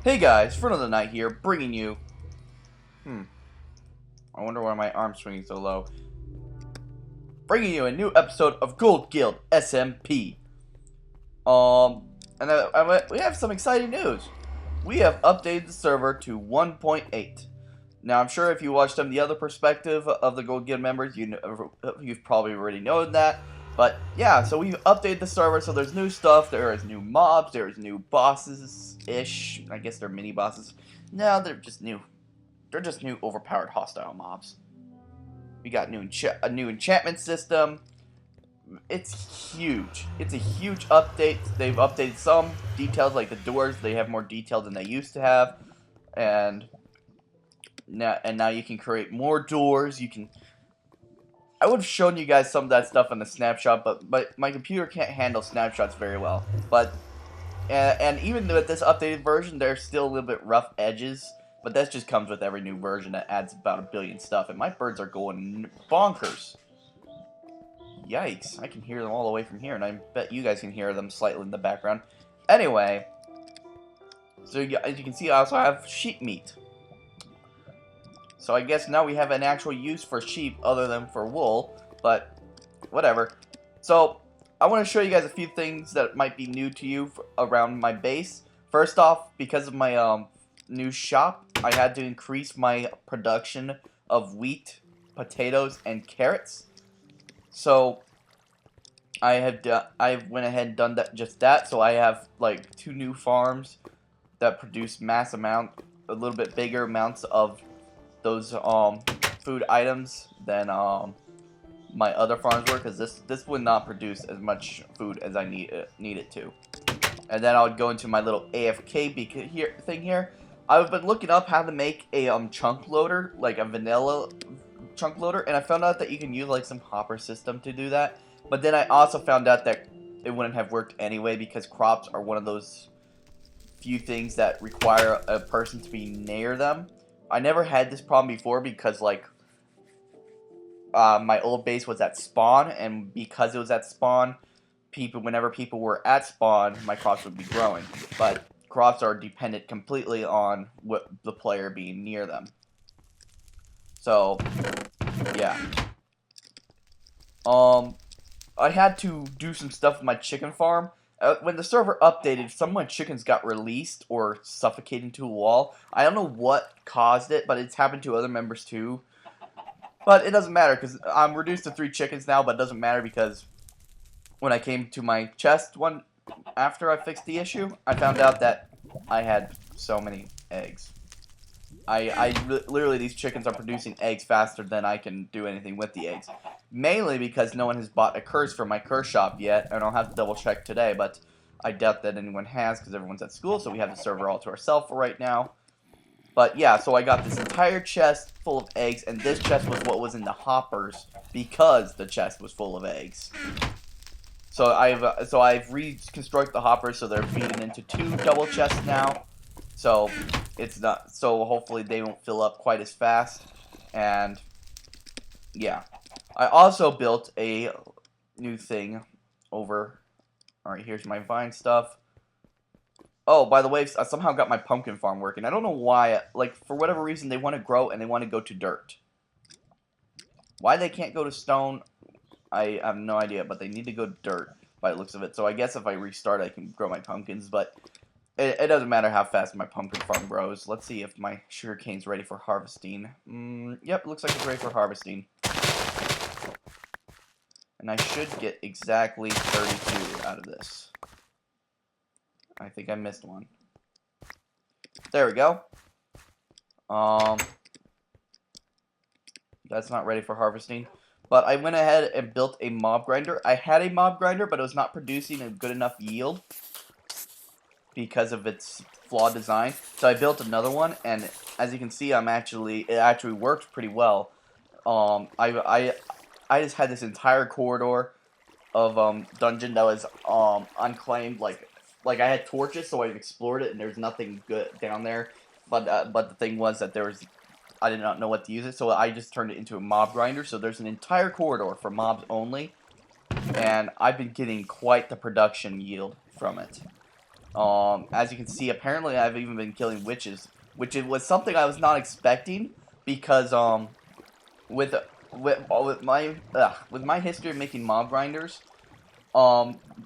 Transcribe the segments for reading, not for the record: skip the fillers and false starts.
Hey guys, Friend of the Night here, bringing you... I wonder why my arm's swinging so low. Bringing you a new episode of Gold Guild SMP. We have some exciting news. We have updated the server to 1.8. Now, I'm sure if you watched some of the other perspective of the Gold Guild members, you've probably already known that. But yeah, so we've updated the server, so there's new stuff, there is new mobs, there is new bosses-ish. I guess they're mini-bosses. No, they're just new. They're just new overpowered hostile mobs. We got a new enchantment system. It's huge. It's a huge update. They've updated some details like the doors. They have more detail than they used to have. And now you can create more doors. I would have shown you guys some of that stuff in the snapshot, but my computer can't handle snapshots very well. And even with this updated version, there's still a little bit rough edges. But that just comes with every new version that adds about 1 billion stuff. And my birds are going bonkers. Yikes. I can hear them all the way from here. And I bet you guys can hear them slightly in the background. Anyway. So as you can see, I also have sheep meat. So I guess now we have an actual use for sheep other than for wool. But whatever. So I want to show you guys a few things that might be new to you around my base. First off, because of my new shop, I had to increase my production of wheat, potatoes, and carrots. So I went ahead and done that. So I have like 2 new farms that produce a little bit bigger amounts of those food items than my other farms were, because this would not produce as much food as I needed to. And then I'll go into my little AFK thing here. I've been looking up how to make a chunk loader, like a vanilla chunk loader, and I found out that you can use like some hopper system to do that. But then I also found out that it wouldn't have worked anyway, because crops are one of those few things that require a person to be near them. I never had this problem before because like my old base was at spawn, and because it was at spawn, whenever people were at spawn, my crops would be growing. But crops are dependent completely on the player being near them. So, yeah. I had to do some stuff with my chicken farm. When the server updated, some of my chickens got released or suffocated into a wall. I don't know what caused it, but it's happened to other members too. But it doesn't matter, because I'm reduced to 3 chickens now, but it doesn't matter because when I came to my chest after I fixed the issue, I found out that I had so many eggs. Literally, these chickens are producing eggs faster than I can do anything with the eggs. Mainly because no one has bought a curse from my curse shop yet, and I'll have to double check today, but I doubt that anyone has because everyone's at school, so we have the server all to ourselves for right now. But yeah, so I got this entire chest full of eggs, and this chest was what was in the hoppers because the chest was full of eggs. So I've reconstructed the hoppers so they're feeding into 2 double chests now. So hopefully they won't fill up quite as fast. And yeah. I also built a new thing over. Alright, here's my vine stuff. Oh, by the way, I somehow got my pumpkin farm working. I don't know why, like, for whatever reason, they want to grow and they want to go to dirt. Why they can't go to stone, I have no idea, but they need to go to dirt by the looks of it. So I guess if I restart, I can grow my pumpkins, but it doesn't matter how fast my pumpkin farm grows. Let's see if my sugarcane's ready for harvesting. Yep, looks like it's ready for harvesting. And I should get exactly 32 out of this. I think I missed one. There we go. That's not ready for harvesting. But I went ahead and built a mob grinder. I had a mob grinder, but it was not producing a good enough yield because of its flawed design. So I built another one, and as you can see, it actually worked pretty well. I just had this entire corridor of dungeon that was unclaimed. Like I had torches, so I've explored it, and there's nothing good down there. But the thing was that I did not know what to use it, so I just turned it into a mob grinder. So there's an entire corridor for mobs only, and I've been getting quite the production yield from it. As you can see, apparently I've even been killing witches, which it was something I was not expecting because with with my history of making mob grinders,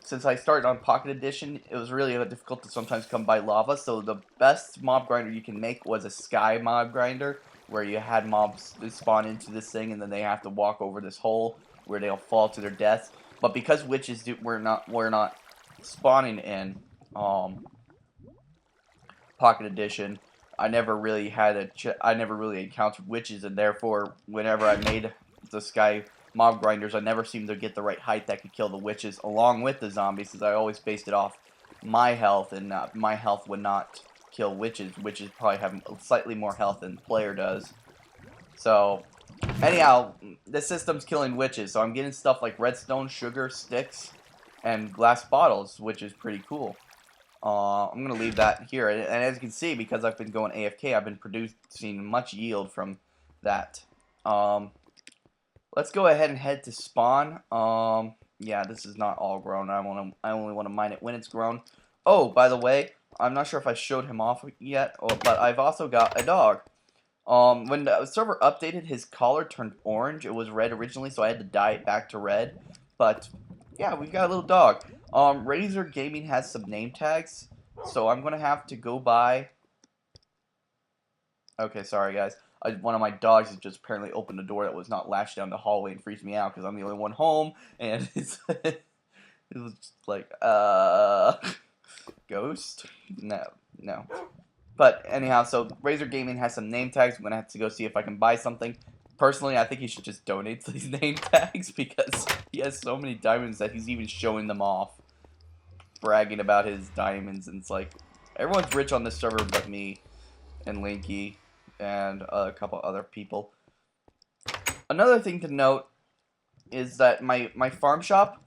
since I started on Pocket Edition, it was really difficult to sometimes come by lava. So the best mob grinder you can make was a sky mob grinder, where you had mobs spawn into this thing and then they have to walk over this hole where they'll fall to their deaths. But because witches were not spawning in Pocket Edition, I never really I never really encountered witches, and therefore, whenever I made the sky mob grinders, I never seemed to get the right height that could kill the witches along with the zombies, since I always based it off my health, and my health would not kill witches. Witches probably have slightly more health than the player does. So, anyhow, the system's killing witches, so I'm getting stuff like redstone, sugar, sticks, and glass bottles, which is pretty cool. I'm going to leave that here. And as you can see, because I've been going AFK, I've been producing much yield from that. Let's go ahead and head to spawn. Yeah, this is not all grown. I only want to mine it when it's grown. Oh, by the way, I'm not sure if I showed him off yet, but I've also got a dog. When the server updated, his collar turned orange. It was red originally, so I had to dye it back to red. But yeah, we've got a little dog. Razor Gaming has some name tags, so I'm gonna have to go by. Okay, sorry guys. One of my dogs has just apparently opened a door that was not latched down the hallway and freaked me out because I'm the only one home, and it was just like, ghost? No, no. But anyhow, so Razor Gaming has some name tags. I'm gonna have to go see if I can buy something. Personally, I think he should just donate these name tags because he has so many diamonds that he's even showing them off, bragging about his diamonds, and it's like, everyone's rich on this server but me and Linky and a couple other people. Another thing to note is that my farm shop,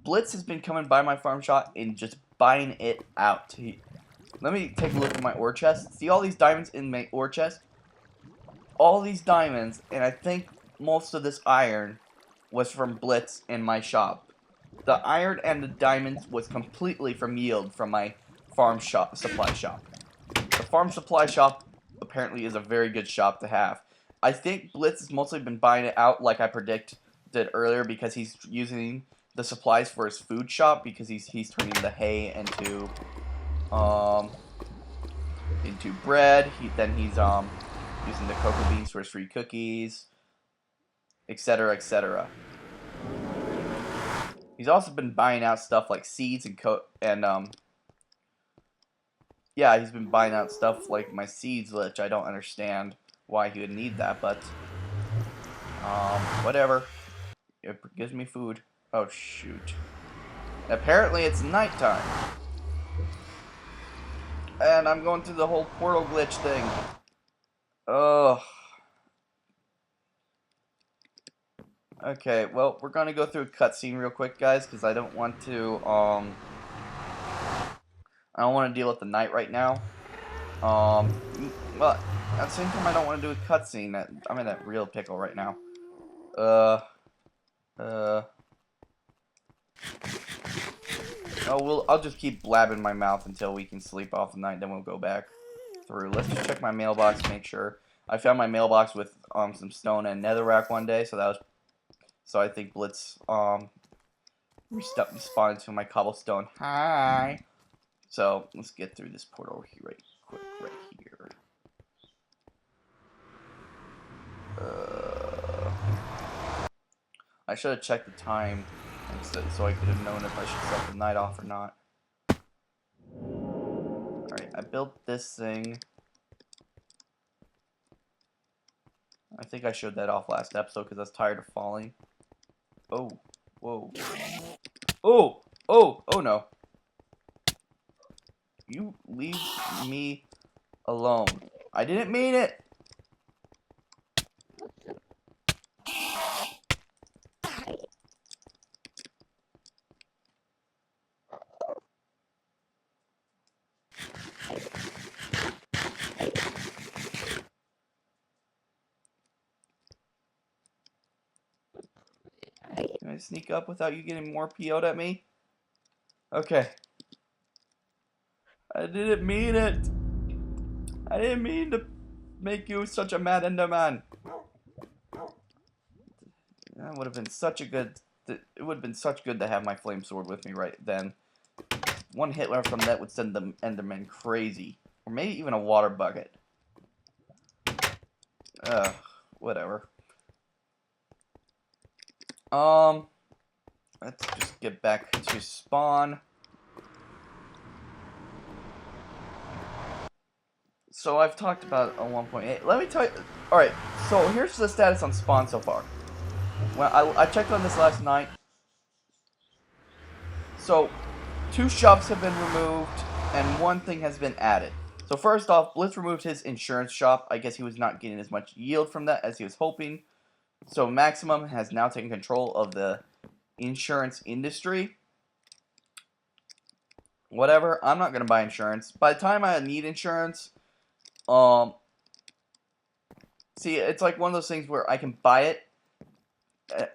Blitz has been coming by my farm shop and just buying it out. Let me take a look at my ore chest. See all these diamonds in my ore chest? All these diamonds, and I think most of this iron was from Blitz in my shop. The iron and the diamonds was completely from yield from my farm shop, supply shop. The farm supply shop apparently is a very good shop to have. I think Blitz has mostly been buying it out like I predicted earlier because he's using the supplies for his food shop because he's turning the hay into bread. Then he's using the cocoa beans for his free cookies, etc., etc. He's also been buying out stuff like seeds and yeah, he's been buying out stuff like my seeds, which I don't understand why he would need that, but whatever. It gives me food. Oh shoot. Apparently it's nighttime. And I'm going through the whole portal glitch thing. Ugh. Okay, well, we're gonna go through a cutscene real quick, guys, because I don't want to, I don't want to deal with the night right now. Well, at the same time, I don't want to do a cutscene. I'm in a real pickle right now. Oh, I'll just keep blabbing my mouth until we can sleep off the night, then we'll go back through. Let's just check my mailbox, make sure. I found my mailbox with, some stone and netherrack one day, so I think Blitz, responded to my cobblestone. Hi! So, let's get through this portal here right here. I should have checked the time so I could have known if I should set the night off or not. Alright, I built this thing. I think I showed that off last episode because I was tired of falling. Oh, whoa. Oh, oh no. You leave me alone. I didn't mean it. Can I sneak up without you getting more PO'd at me? Okay. I didn't mean it. I didn't mean to make you such a mad Enderman. That would have been such a good. It would have been such good to have my flame sword with me right then. One hit from that would send the Enderman crazy, or maybe even a water bucket. Whatever. Let's just get back to spawn. So I've talked about a 1.8. Let me tell you. Alright, so here's the status on spawn so far. When I checked on this last night. So, 2 shops have been removed, and 1 thing has been added. So first off, Blitz removed his insurance shop. I guess he was not getting as much yield from that as he was hoping. So Maximum has now taken control of the insurance industry. Whatever, I'm not going to buy insurance. By the time I need insurance, see, it's like one of those things where I can buy it,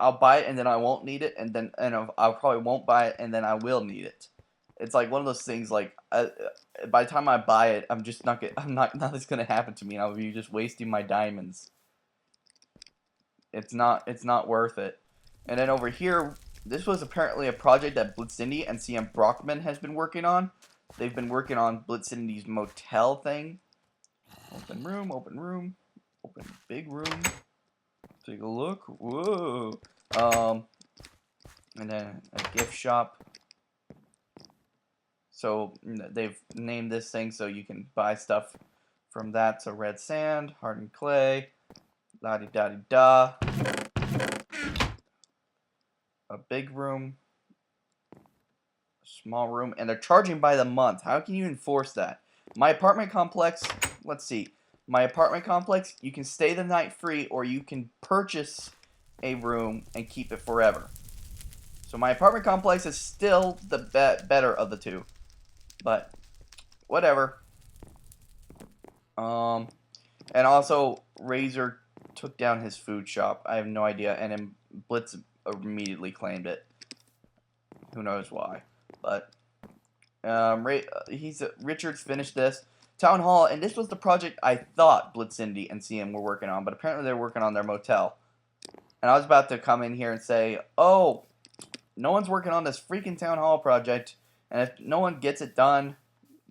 I'll buy it and then I won't need it, and then I probably won't buy it and then I will need it. It's like one of those things like by the time I buy it, nothing's gonna happen to me, and I'll be just wasting my diamonds. It's not worth it. And then over here, this was apparently a project that Blitzindy and CM Brockman has been working on. They've been working on Blitzindy's motel thing. Open room, open big room. Take a look. Whoa. And then a gift shop. So they've named this thing so you can buy stuff from that. So red sand, hardened clay, la-di-da-di-da. A big room, a small room, and they're charging by the month. How can you enforce that? My apartment complex, let's see. My apartment complex, you can stay the night free, or you can purchase a room and keep it forever. So my apartment complex is still the better of the two. But, whatever. And also, Razor took down his food shop. I have no idea. And then Blitz immediately claimed it. Who knows why. But, Richard's finished this. Town Hall, and this was the project I thought Blitzindy and CM were working on, but apparently they're working on their motel. And I was about to come in here and say, oh, no one's working on this freaking Town Hall project, and if no one gets it done,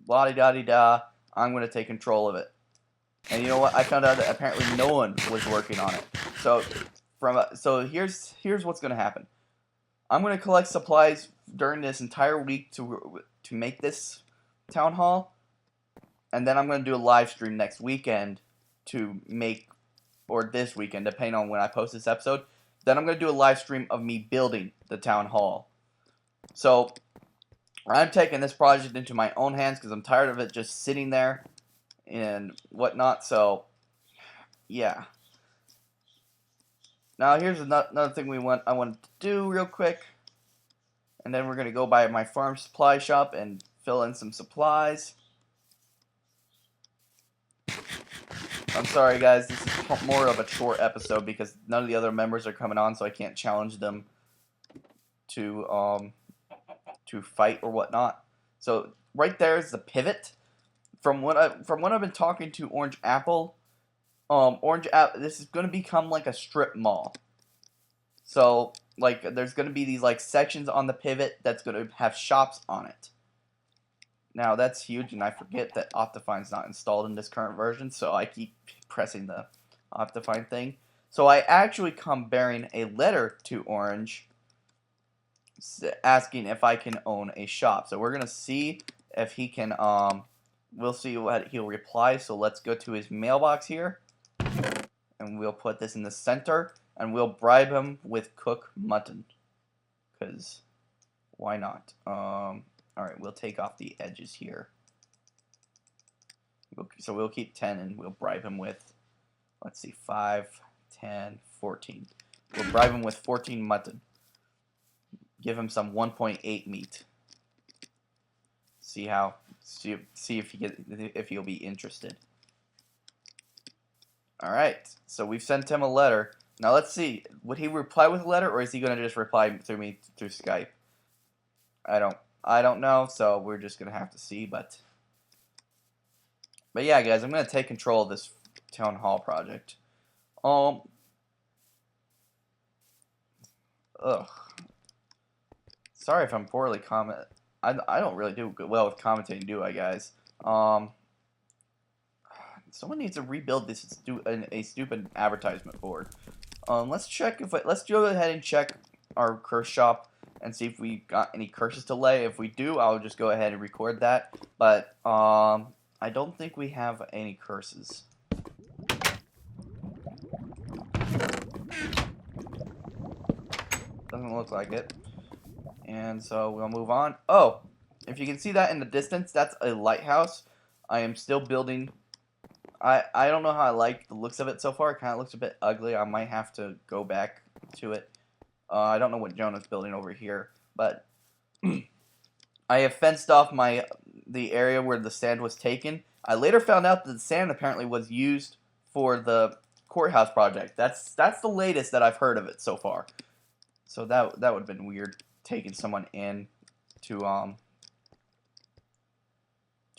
la-di-da-di-da, I'm going to take control of it. And you know what? I found out that apparently no one was working on it. So here's what's going to happen. I'm going to collect supplies during this entire week to make this Town Hall. And then I'm going to do a live stream next weekend to make, or this weekend, depending on when I post this episode. Then I'm going to do a live stream of me building the Town Hall. So, I'm taking this project into my own hands because I'm tired of it just sitting there and whatnot. So, yeah. Now, here's another thing I want to do real quick. And then we're going to go by my farm supply shop and fill in some supplies. I'm sorry, guys. This is more of a chore episode because none of the other members are coming on, so I can't challenge them to fight or whatnot. So right there is the pivot. From what I've been talking to Orange Apple, this is going to become like a strip mall. So like there's going to be these like sections on the pivot that's going to have shops on it. Now, that's huge, and I forget that Optifine's not installed in this current version, so I keep pressing the Optifine thing. So I actually come bearing a letter to Orange asking if I can own a shop. So we're going to see if he can, we'll see what he'll reply. So let's go to his mailbox here, and we'll put this in the center, and we'll bribe him with cook mutton, because why not? Alright, we'll take off the edges here. So we'll keep 10 and we'll bribe him with, let's see, 5, 10, 14. We'll bribe him with 14 mutton. Give him some 1.8 meat. See if he'll be interested. Alright, so we've sent him a letter. Now let's see, would he reply with a letter, or is he going to just reply through Skype? I don't know, so we're just going to have to see, but But yeah, guys, I'm gonna take control of this town hall project. Ugh. Sorry if I'm poorly comment. I don't really do well with commentating, do I, guys? Someone needs to rebuild this a stupid advertisement board. Let's check if let's go ahead and check our curse shop and see if we got any curses to lay. If we do, I'll just go ahead and record that. But I don't think we have any curses. Doesn't look like it. And so we'll move on. Oh, if you can see that in the distance, that's a lighthouse. I am still building. I don't know how I like the looks of it so far. It kind of looks a bit ugly. I might have to go back to it. I don't know what Jonah's building over here, but I have fenced off the area where the sand was taken. I later found out that the sand apparently was used for the courthouse project. That's the latest that I've heard of it so far. So that would have been weird, taking someone in to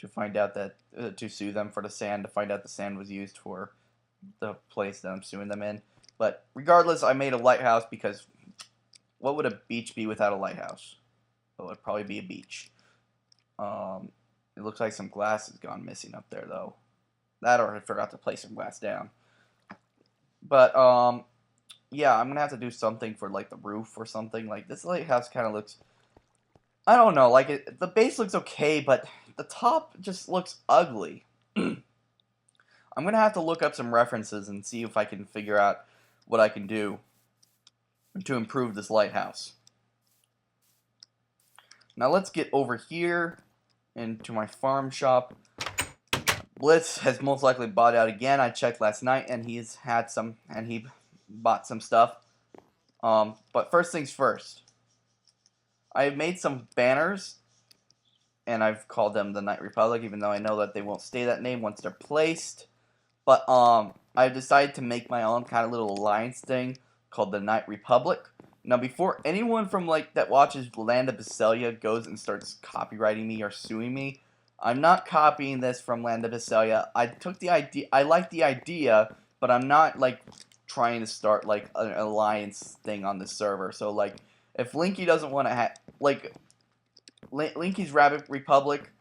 find out that to sue them for the sand, to find out the sand was used for the place that I'm suing them in. But regardless, I made a lighthouse because what would a beach be without a lighthouse? Well, it would probably be a beach. It looks like some glass has gone missing up there, though. That, or I forgot to place some glass down. But yeah, I'm gonna have to do something for like the roof or something. Like this lighthouse kind of looks, I don't know, like the base looks okay, but the top just looks ugly. I'm gonna have to look up some references and see if I can figure out what I can do to improve this lighthouse. Now let's get over here into my farm shop. Blitz has most likely bought out again. I checked last night and he's had some, and he bought some stuff. But first things first. I've made some banners, and I've called them the Night Republic, even though I know that they won't stay that name once they're placed. But I've decided to make my own kind of little alliance thing called the Night Republic. Now, before anyone from that watches Land of Bisselia goes and starts copywriting me or suing me, I'm not copying this from Land of Bisselia. I took the idea. I like the idea, but I'm not trying to start an alliance thing on the server. So if Linky doesn't want to have Linky's Rabbit Republic,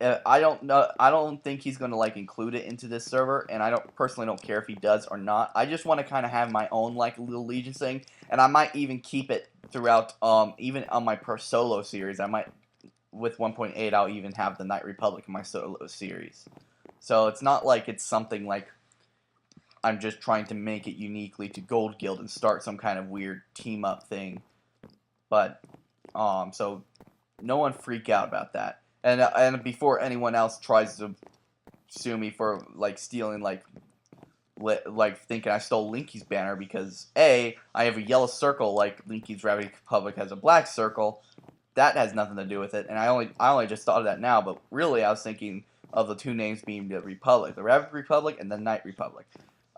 I don't think he's going to include it into this server, and I personally don't care if he does or not. I just want to kind of have my own little Legion thing, and I might even keep it throughout even on my solo series. I might, with 1.8, I'll even have the Night Republic in my solo series. So it's not like it's something I'm just trying to make it uniquely to Gold Guild and start some kind of weird team up thing. But so no one freak out about that. And before anyone else tries to sue me for stealing thinking I stole Linky's banner, because A, I have a yellow circle like Linky's Rabbit Republic has a black circle. That has nothing to do with it, and I only just thought of that now, but really I was thinking of the two names being the Republic, the Rabbit Republic and the Night Republic.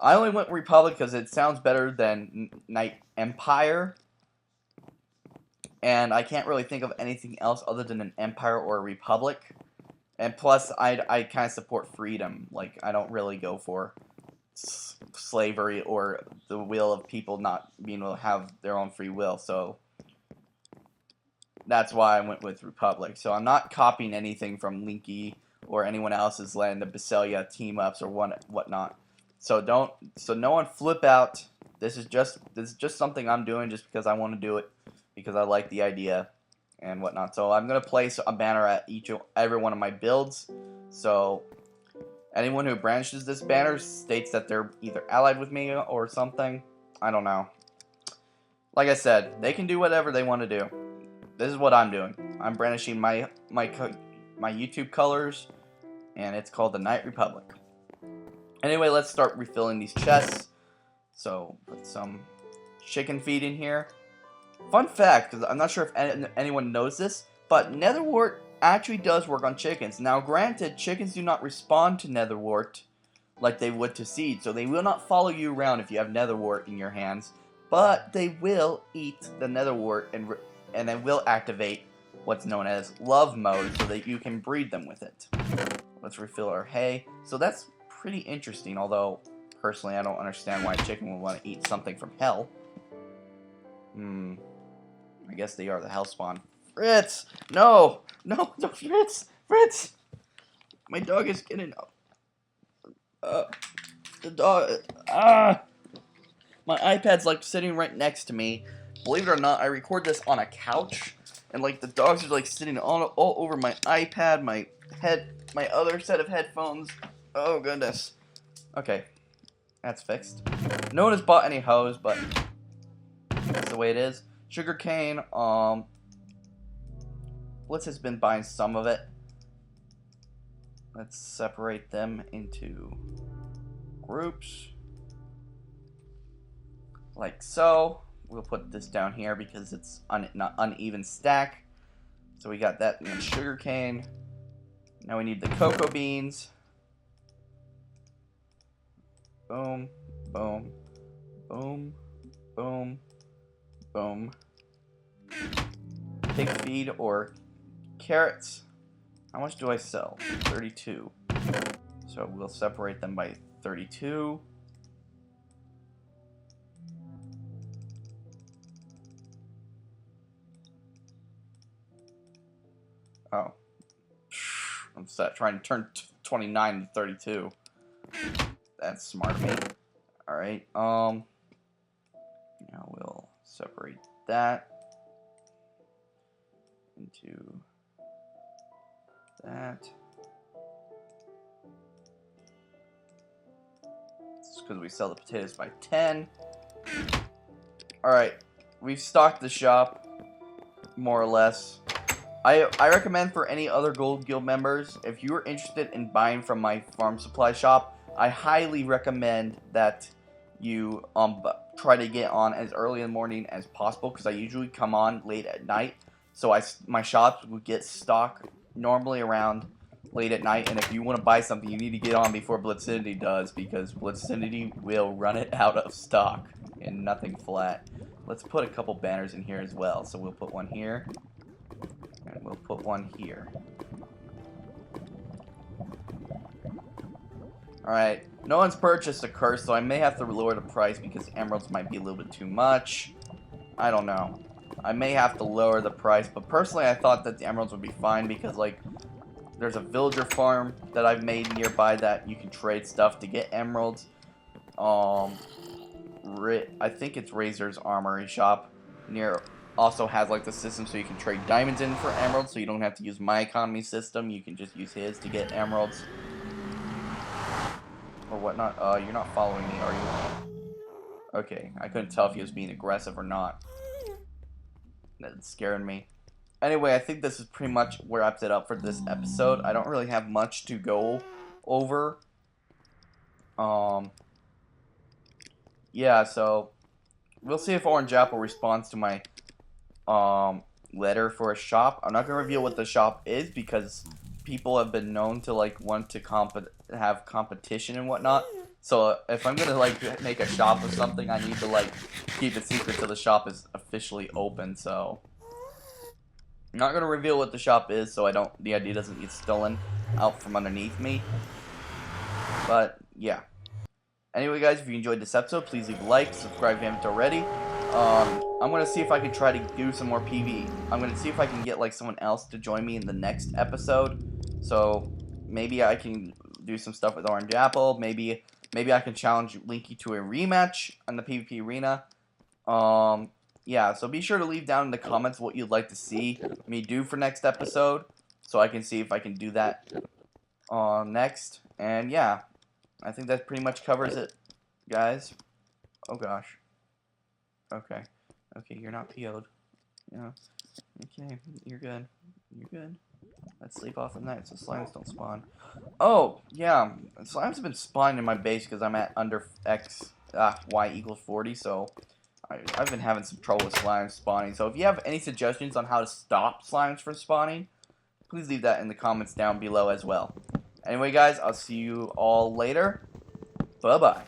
I only went Republic because it sounds better than Night Empire, and I can't really think of anything else other than an Empire or a Republic. And plus, I kind of support freedom. I don't really go for slavery or the will of people not being able to have their own free will, so that's why I went with Republic. So I'm not copying anything from Linky or anyone else's Land of Bisselia team-ups or whatnot. So no one flip out. This is just something I'm doing just because I want to do it, because I like the idea and whatnot. So I'm gonna place a banner at every one of my builds. So anyone who branches this banner states that they're either allied with me or something. I don't know. Like I said, they can do whatever they want to do. This is what I'm doing. I'm brandishing my YouTube colors, and it's called the Night Republic. Anyway, let's start refilling these chests. So, put some chicken feed in here. Fun fact, because I'm not sure if anyone knows this, but Netherwort actually does work on chickens. Now, granted, chickens do not respond to Netherwort like they would to seed, so they will not follow you around if you have Netherwort in your hands, but they will eat the Netherwort and then will activate what's known as love mode so that you can breed them with it. Let's refill our hay. So that's pretty interesting, although personally I don't understand why a chicken would want to eat something from hell. I guess they are the hell spawn. Fritz! No! No, no, Fritz! Fritz! My dog is getting up. The dog. My iPad's like sitting right next to me. Believe it or not, I record this on a couch, and like the dogs are like sitting all over my iPad, my other set of headphones. Oh goodness. Okay, that's fixed. No one has bought any hose, but that's the way it is. Sugarcane. Blitz has been buying some of it. Let's separate them into groups. Like so. We'll put this down here because it's not uneven stack. So we got that in sugar cane. Now we need the cocoa beans. Boom, boom, boom, boom, boom. Pig feed or carrots. How much do I sell? 32. So we'll separate them by 32. Oh. I'm trying to turn 29 to 32. That's smart of me. Alright, now we'll separate that into that. It's because we sell the potatoes by 10. Alright, we've stocked the shop, more or less. I recommend for any other Gold Guild members, if you are interested in buying from my farm supply shop, I highly recommend that you try to get on as early in the morning as possible, because I usually come on late at night. So my shops will get stock normally around late at night, and if you want to buy something, you need to get on before Blitzidity does, because Blitzidity will run it out of stock and nothing flat. Let's put a couple banners in here as well. So we'll put one here. And we'll put one here. Alright, no one's purchased a curse, so I may have to lower the price because emeralds might be a little bit too much. I don't know. I may have to lower the price, but personally I thought that the emeralds would be fine because, like, there's a villager farm that I've made nearby that you can trade stuff to get emeralds. I think it's Razor's Armory shop also has like the system so you can trade diamonds in for emeralds, so you don't have to use my economy system. You can just use his to get emeralds or whatnot. You're not following me, are you? Okay, I couldn't tell if he was being aggressive or not. That scared me. Anyway, I think this is pretty much wrapped it up for this episode. I don't really have much to go over. Yeah, so we'll see if Orange Apple responds to my letter for a shop. I'm not gonna reveal what the shop is because people have been known to like want to have competition and whatnot. So if I'm gonna like make a shop or something, I need to like keep it secret till the shop is officially open. So I'm not gonna reveal what the shop is, so the idea doesn't get stolen out from underneath me. But yeah. Anyway, guys, if you enjoyed this episode, please leave a like, subscribe if you haven't already. I'm going to see if I can try to do some more PvE. I'm going to see if I can get, like, someone else to join me in the next episode. So, maybe I can do some stuff with Orange Apple. Maybe I can challenge Linky to a rematch on the PvP arena. Yeah, so be sure to leave down in the comments what you'd like to see me do for next episode. So I can see if I can do that next. And, yeah. I think that pretty much covers it, guys. Oh, gosh. Okay. Okay, you're not PO'd. Yeah. Okay, you're good. You're good. Let's sleep off at night so slimes don't spawn. Oh, yeah. Slimes have been spawning in my base because I'm at under y equals 40, so I've been having some trouble with slimes spawning. So if you have any suggestions on how to stop slimes from spawning, please leave that in the comments down below as well. Anyway, guys, I'll see you all later. Bye-bye.